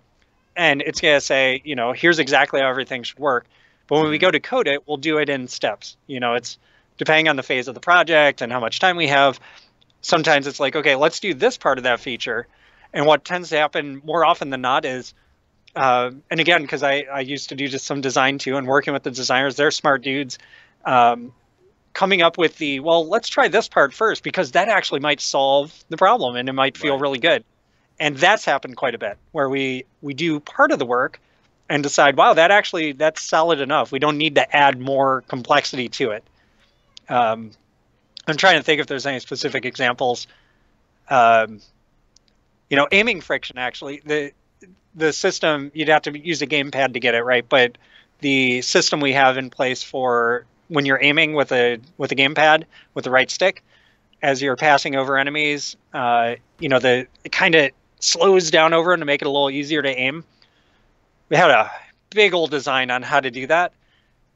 And it's going to say, here's exactly how everything should work. But when we go to code it, we'll do it in steps. It's depending on the phase of the project and how much time we have. Sometimes it's like, okay, let's do this part of that feature. And what tends to happen more often than not is, and again, because I used to do just some design too, and working with the designers, they're smart dudes, coming up with well, let's try this part first, because that actually might solve the problem and it might feel really good. And that's happened quite a bit, where we do part of the work and decide, wow, that's solid enough. We don't need to add more complexity to it. I'm trying to think if there's any specific examples. Aiming friction, actually. The system, you'd have to use a gamepad to get it right, but the system we have in place for when you're aiming with a gamepad, with the right stick, as you're passing over enemies, it kind of slows down over them to make it a little easier to aim. We had a big old design on how to do that.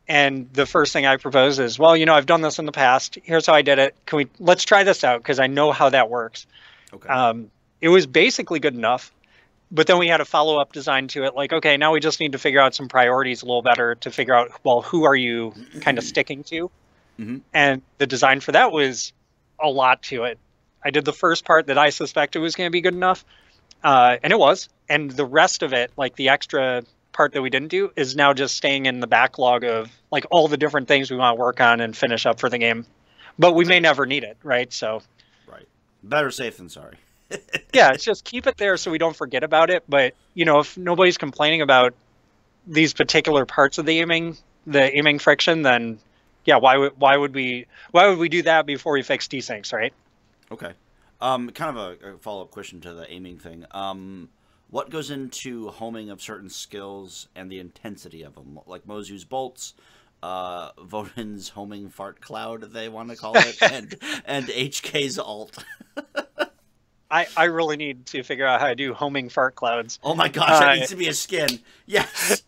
And the first thing I proposed is, well, I've done this in the past. Here's how I did it. Let's try this out, because I know how that works. Okay. It was basically good enough. But then we had a follow-up design to it. Like, okay, now we just need to figure out some priorities a little better to figure out, well, who are you kind of sticking to? Mm-hmm. And the design for that was a lot to it. I did the first part that I suspected was going to be good enough. And it was. And the rest of it, like the extra part that we didn't do, is now just staying in the backlog of like all the different things we want to work on and finish up for the game. But we may never need it, right? So, right. Better safe than sorry. Yeah, it's just keep it there so we don't forget about it. But, if nobody's complaining about these particular parts of the aiming friction, then yeah, why would we do that before we fix desyncs, right? Okay. Kind of a follow-up question to the aiming thing. What goes into homing of certain skills and the intensity of them? Like Mozu's bolts, Voden's homing fart cloud, they want to call it, and HK's alt. I really need to figure out how to do homing fart clouds. Oh my gosh, that needs to be a skin. Yes.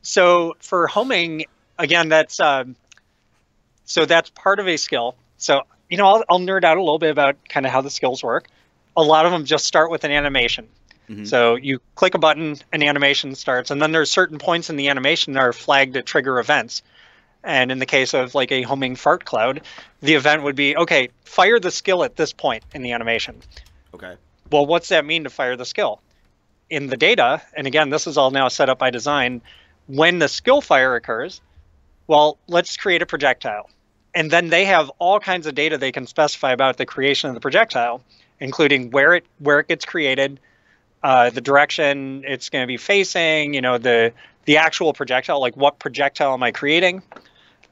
So for homing, again, that's so that's part of a skill. So, I'll nerd out a little bit about kind of how the skills work. A lot of them just start with an animation. Mm-hmm. So you click a button, an animation starts, and then there's certain points in the animation that are flagged to trigger events. And in the case of like a homing fart cloud, the event would be, okay, fire the skill at this point in the animation. Okay. Well, what's that mean to fire the skill? In the data, and again, this is all now set up by design, when the skill fire occurs, well, let's create a projectile. And then they have all kinds of data they can specify about the creation of the projectile, including where it gets created, the direction it's going to be facing, the actual projectile, like what projectile am I creating?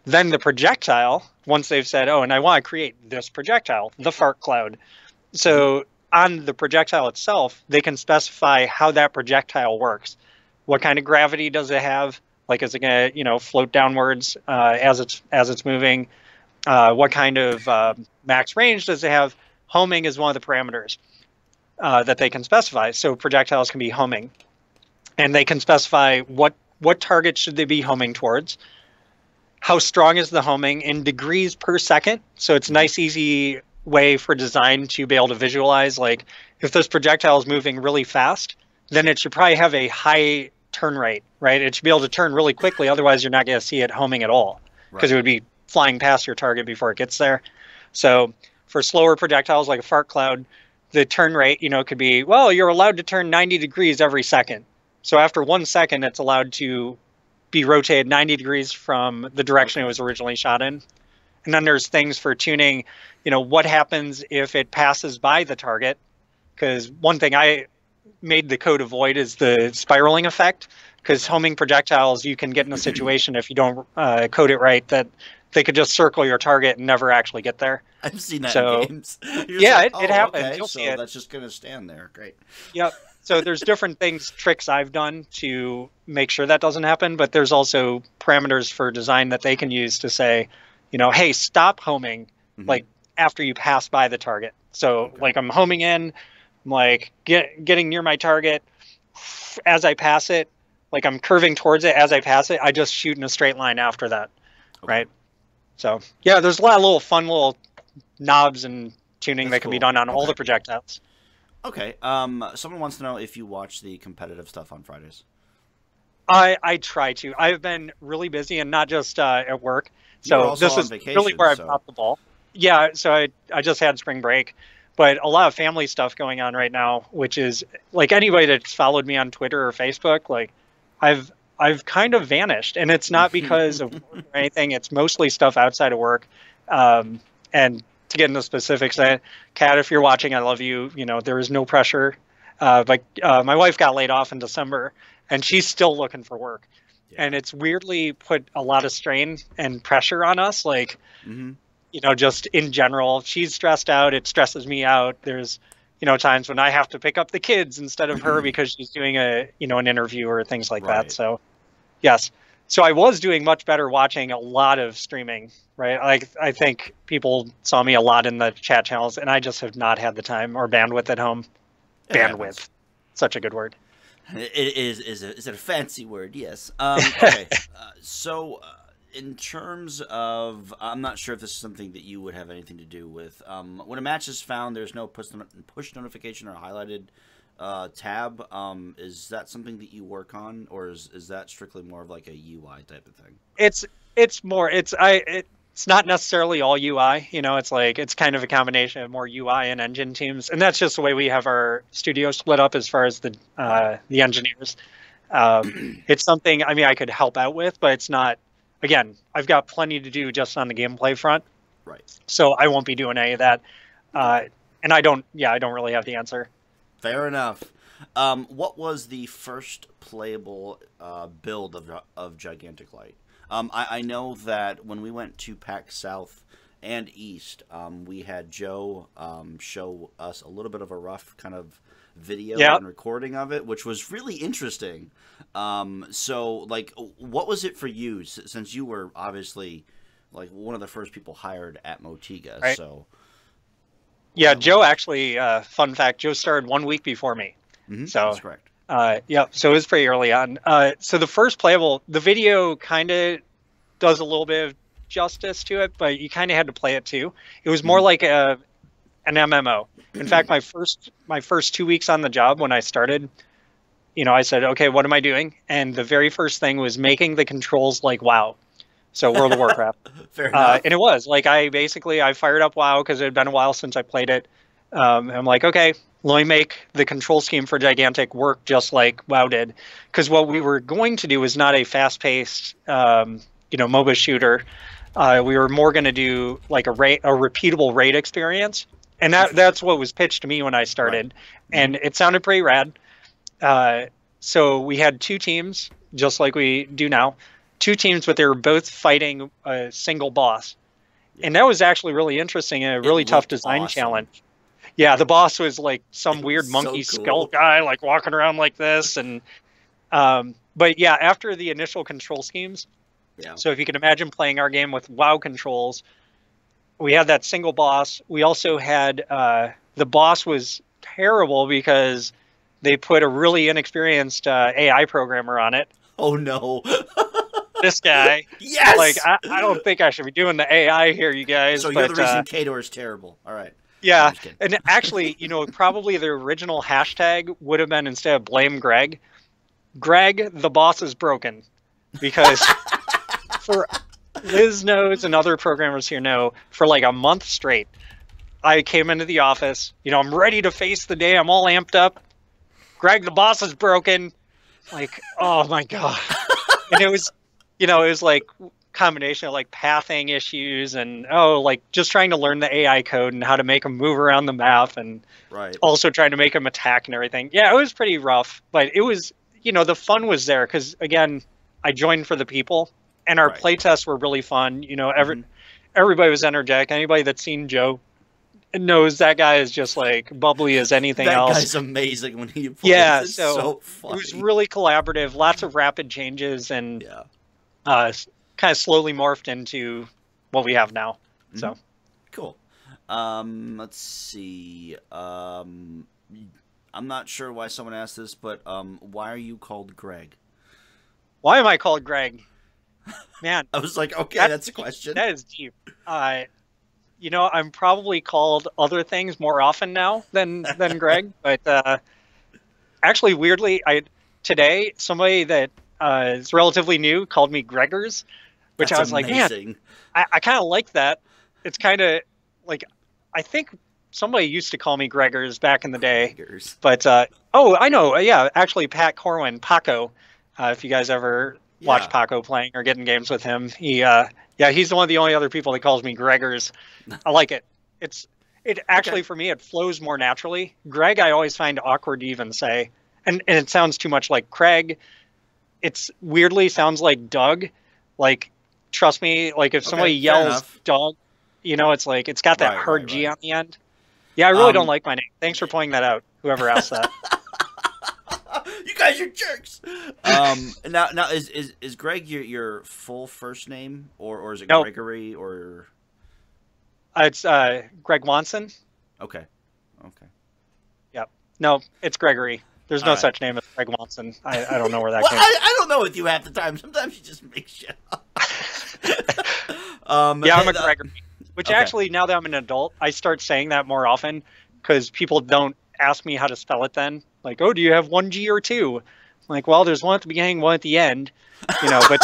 Then the projectile, once they've said, oh, and I want to create this projectile, the fart cloud. So on the projectile itself, they can specify how that projectile works. What kind of gravity does it have? Like, is it going to, float downwards as it's moving? What kind of max range does it have? Homing is one of the parameters that they can specify. So projectiles can be homing, and they can specify what target should they be homing towards. How strong is the homing in degrees per second? So it's a nice, easy way for design to be able to visualize, like, if this projectile is moving really fast, then it should probably have a high turn rate, right? It should be able to turn really quickly. Otherwise, you're not going to see it homing at all, because it would be flying past your target before it gets there. So for slower projectiles like a fart cloud, the turn rate, could be, well, you're allowed to turn 90 degrees every second. So after 1 second, it's allowed to be rotated 90 degrees from the direction it was originally shot in. And then there's things for tuning, what happens if it passes by the target? Because one thing I made the code avoid is the spiraling effect, because homing projectiles, you can get in a situation if you don't code it right, that they could just circle your target and never actually get there. I've seen that in games. Yeah, like, it happens. Okay, You'll see it. That's just going to stand there. Great. Yep. So there's different tricks I've done to make sure that doesn't happen, but there's also parameters for design that they can use to say, hey, stop homing, like after you pass by the target. So like I'm homing in, I'm like getting near my target. As I pass it, like I'm curving towards it. As I pass it, I just shoot in a straight line after that, right? So yeah, there's a lot of fun little knobs and tuning that can be done on all the projectiles. Okay. Someone wants to know if you watch the competitive stuff on Fridays. I try to. I've been really busy, and not just at work. So this is really where I dropped the ball. Yeah. So I just had spring break, but a lot of family stuff going on right now, which is like anybody that's followed me on Twitter or Facebook, like I've kind of vanished, and it's not because of work or anything. It's mostly stuff outside of work. And to get into specifics, Kat, if you're watching, I love you. There is no pressure. But my wife got laid off in December, and she's still looking for work. Yeah. And it's weirdly put a lot of strain and pressure on us. Like, just in general, she's stressed out. It stresses me out. There's, times when I have to pick up the kids instead of her because she's doing an interview or things like that. So, yes. So I was doing much better watching a lot of streaming, right? I think people saw me a lot in the chat channels, and I just have not had the time or bandwidth at home. Bandwidth. Such a good word. It is it a fancy word? Yes. Okay. So in terms of, I'm not sure if this is something that you would have anything to do with. When a match is found, there's no push notification or highlighted tab. Is that something that you work on, or is that strictly more of like a UI type of thing? It's more. It's not necessarily all UI. It's kind of a combination of more UI and engine teams, and that's just the way we have our studio split up as far as the engineers. It's something I could help out with, but it's not. Again, I've got plenty to do just on the gameplay front. Right. So I won't be doing any of that. And I don't really have the answer. Fair enough. What was the first playable build of Gigantic Light? I know that when we went to PAX South and East, we had Joe show us a little bit of a rough kind of video and recording of it, which was really interesting. So, like, what was it for you, since you were obviously like one of the first people hired at Motiga? Right. So, Yeah, Joe actually, fun fact, Joe started 1 week before me. So that's correct. Yeah, so it was pretty early on. So the first playable, the video kind of does a little bit of justice to it, but you kind of had to play it too. It was more like an MMO. In fact, my first 2 weeks on the job when I started, I said, okay, what am I doing? And the very first thing was making the controls like WoW. So World of Warcraft. Fair enough. And it was like I fired up WoW because it had been a while since I played it. I'm like, okay, let me make the control scheme for Gigantic work just like WoW did. Because what we were going to do was not a fast-paced, MOBA shooter. We were more going to do like a repeatable raid experience. And that's what was pitched to me when I started. Right. And it sounded pretty rad. So we had 2 teams, just like we do now. 2 teams, but they were both fighting a single boss. Yeah. And that was actually really interesting and a really tough design challenge. Yeah, the boss was like some weird monkey skull guy, like walking around like this. And but yeah, after the initial control schemes, so if you can imagine playing our game with WoW controls, we had that single boss. We also had the boss was terrible because they put a really inexperienced AI programmer on it. Oh no. This guy. Yes. Like I don't think I should be doing the AI here, you guys. So you're the reason Kador is terrible. All right. Yeah, and actually, probably the original hashtag would have been, instead of blamegreg, Greg, the boss is broken, because for Liz knows and other programmers here know, for like a month straight, I came into the office. I'm ready to face the day. I'm all amped up. Greg, the boss is broken. Like, oh my god. And it was, it was like combination of like pathing issues and like just trying to learn the AI code and how to make them move around the map, and also trying to make them attack and everything. Yeah, it was pretty rough, but it was, the fun was there because, again, I joined for the people, and our play tests were really fun. Everybody was energetic. Anybody that's seen Joe knows that guy is just like bubbly as anything else. That guy's amazing when he plays. Yeah, it's so funny. It was really collaborative, lots of rapid changes, and kind of slowly morphed into what we have now. So cool. Let's see. I'm not sure why someone asked this, but why are you called Greg? Why am I called Greg? Man, I was like, okay, that's a question. That is deep. I'm probably called other things more often now than Greg, but actually, weirdly, today somebody that is relatively new called me Gregors, which I was amazing. Like, man, I kind of like that. It's kind of like, I think somebody used to call me Gregors back in the day. Gregors. But I know, yeah, actually Pat Corwin, Paco, if you guys ever watch Paco playing or get in games with him, he's one of the only other people that calls me Gregors. I like it. It actually, for me, it flows more naturally. Greg, I always find awkward to even say, and it sounds too much like Craig. It's weirdly sounds like Doug. Like, trust me, like if somebody yells Doug, it's like it's got that hard G on the end. Yeah, I really don't like my name. Thanks for pointing that out, whoever asked that. You guys are jerks. Now is Greg your full first name, or is it Gregory, or? It's Greg Wanson. Okay. Yep. No, it's Gregory. There's no such name as Greg Wanson. I don't know where that came from. I don't know with you half the time. Sometimes you just make shit up. I'm a Gregory. Which actually, now that I'm an adult, I start saying that more often because people don't ask me how to spell it then. Like, oh, do you have 1 G or 2? I'm like, well, there's one at the beginning, one at the end. But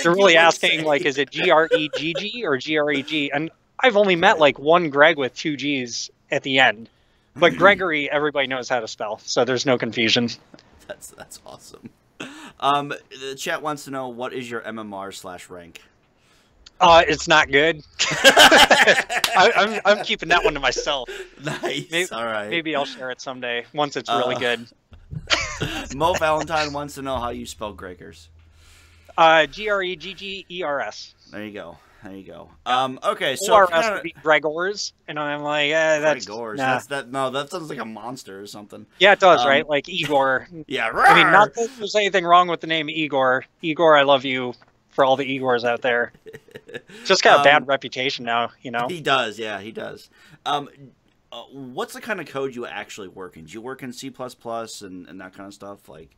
they're really asking, like, is it Gregg or Greg? And I've only met like one Greg with 2 G's at the end. But Gregory, everybody knows how to spell, so there's no confusion. That's awesome. The chat wants to know, what is your MMR/rank? It's not good. I'm keeping that one to myself. Nice. All right. Maybe I'll share it someday once it's really good. Mo Valentine wants to know how you spell Gregors. Greggers. There you go. Okay, so ORS would be Gregors, and I'm like, that's Gregors. Nah. That sounds like a monster or something. Yeah, it does, right? Like Igor. Yeah. I mean, not that there's anything wrong with the name Igor. Igor, I love you, for all the Igors out there. Just got a bad reputation now, He does, yeah, he does. what's the kind of code you actually work in? Do you work in C++ and that kind of stuff? Like,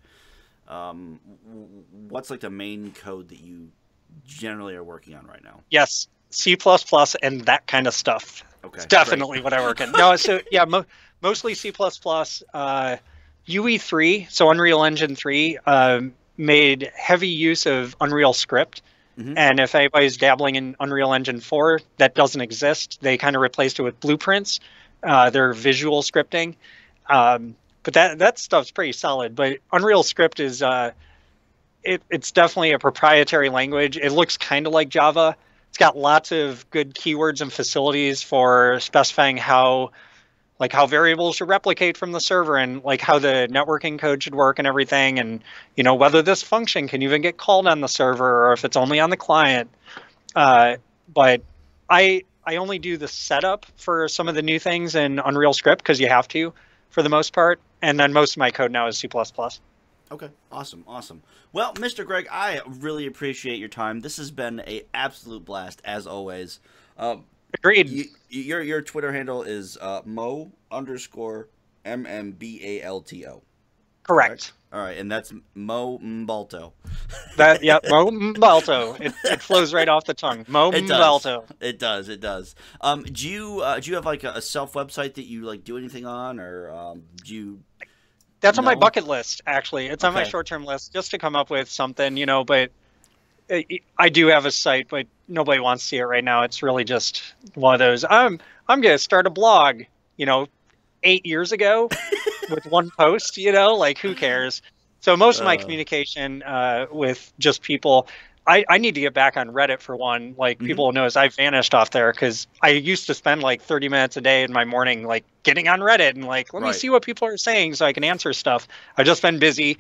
what's like the main code that you generally are working on right now? Yes, C++ and that kind of stuff. Okay, it's definitely what I work in. No, so yeah, mostly C++. UE3, so Unreal Engine 3, made heavy use of Unreal Script. And if anybody's dabbling in Unreal Engine 4, that doesn't exist. They kind of replaced it with Blueprints, their visual scripting. But that stuff's pretty solid. But Unreal Script is it's definitely a proprietary language. It looks kind of like Java. It's got lots of good keywords and facilities for specifying how variables should replicate from the server, and like how the networking code should work and everything, and whether this function can even get called on the server or if it's only on the client. But I only do the setup for some of the new things in Unreal Script because you have to, for the most part, and then most of my code now is C++. Okay, awesome. Well, Mr. Greg, I really appreciate your time. This has been an absolute blast as always. Agreed. Your Twitter handle is Mo_MMBALTO. Correct. All right, and that's Mo Mbalto. Mo Mbalto. It flows right off the tongue. Mo Mbalto. It does. Do you have like a self website that you like do anything on, or do you? That's on my bucket list. Actually, it's on my short-term list just to come up with something, But I do have a site, but nobody wants to see it right now. It's really just one of those. I'm gonna start a blog, 8 years ago with one post, like who cares? So most of my communication with just people, I need to get back on Reddit for one. Like people knows I've vanished off there because I used to spend like 30 minutes a day in my morning, like getting on Reddit and like, let me see what people are saying so I can answer stuff. I've just been busy.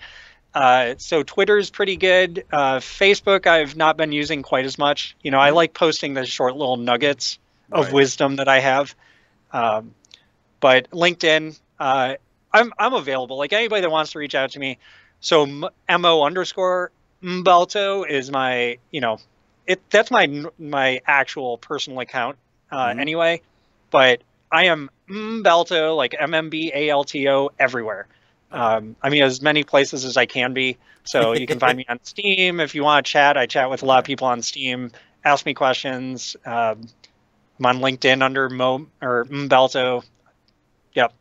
So Twitter's pretty good. Facebook, I've not been using quite as much. I like posting the short little nuggets of wisdom that I have. But LinkedIn, I'm available. Like anybody that wants to reach out to me. So Mo_Mbalto is my, that's my actual personal account anyway. But I am Mbalto, like MMBALTO everywhere. As many places as I can be. So you can find me on Steam if you want to chat. I chat with a lot of people on Steam. Ask me questions. I'm on LinkedIn under Mo or Mbalto. Yep.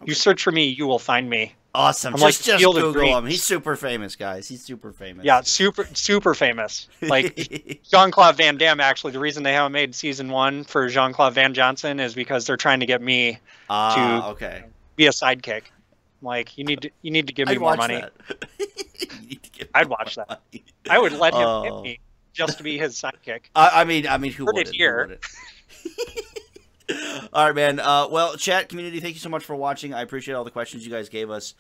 You search for me, you will find me. Awesome. Just Google him. He's super famous, guys. He's super famous. Yeah, super famous. Like Jean-Claude Van Damme, actually, the reason they haven't made season 1 for Jean-Claude Van Johnson is because they're trying to get me to be a sidekick. Like you need to give me more money. I'd watch that. I would let him hit me just to be his sidekick. I mean, who wouldn't? All right, man. Well, chat community, thank you so much for watching. I appreciate all the questions you guys gave us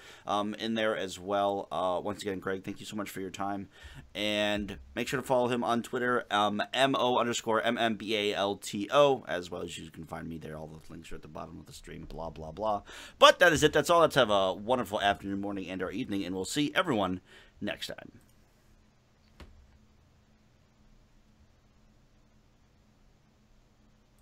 in there as well. Once again, Greg, thank you so much for your time. And make sure to follow him on Twitter, Mo_MMBALTO, as well as you can find me there. All the links are at the bottom of the stream, blah, blah, blah. But that is it. That's all. Let's have a wonderful afternoon, morning, and or evening, and we'll see everyone next time.